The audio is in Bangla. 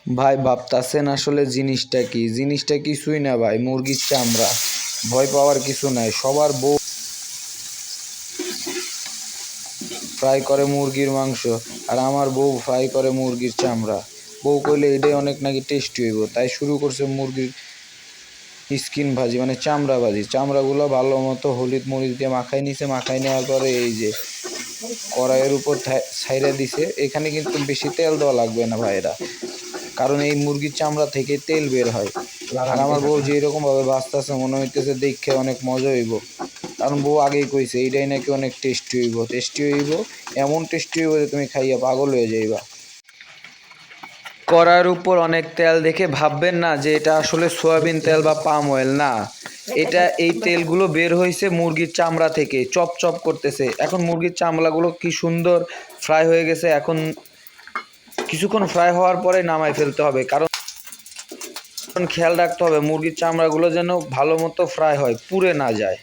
ভাই ভাবতাছেন আসলে জিনিসটা কি? জিনিসটা কিছুই না ভাই, মুরগির চামড়া। ভয় পাওয়ার কিছু নাই। সবার বউ ফ্রাই করে মুরগির মাংস, আর আমার বউ ফ্রাই করে মুরগির চামড়া। বউ কইলে এটাই অনেক নাকি টেস্টি হইব, তাই শুরু করছে মুরগির স্কিন ভাজি, মানে চামড়া ভাজি। চামড়াগুলো ভালো মতো হলুদ মরিচ দিয়ে মাখাই নিছে। মাখাই নেওয়ার পরে এই যে কড়াইয়ের উপর ছাইড়া দিছে। এখানে কিন্তু বেশি তেল দেওয়া লাগবে না ভাইরা, কারণ এই মুরগির চামড়া থেকে তেল বের হয়। আর আমার বউ যেরকম ভাবে বাঁচতেছে মনে হইতেছে দেখে অনেক মজা হইব, কারণ বউ আগেই কইছে এইটাই নাকি অনেক টেস্টি হইব, এমন টেস্টি হইব যে তুমি খাইয়া পাগল হয়ে যাইবা। কড়াইয়ের উপর অনেক তেল দেখে ভাববেন না যে এটা আসলে সয়াবিন তেল বা পাম অয়েল, না। এই তেলগুলো বের হয়েছে মুরগির চামড়া থেকে, চপ চপ করতেছে। এখন মুরগির চামড়াগুলো কি সুন্দর ফ্রাই হয়ে গেছে। এখন কিছুক্ষণ ফ্রাই হওয়ার পরে নামাই ফেলতে হবে, কারণ খেয়াল রাখতে হবে মুরগির চামড়াগুলো যেন ভালো মতো ফ্রাই হয়, পুড়ে না যায়।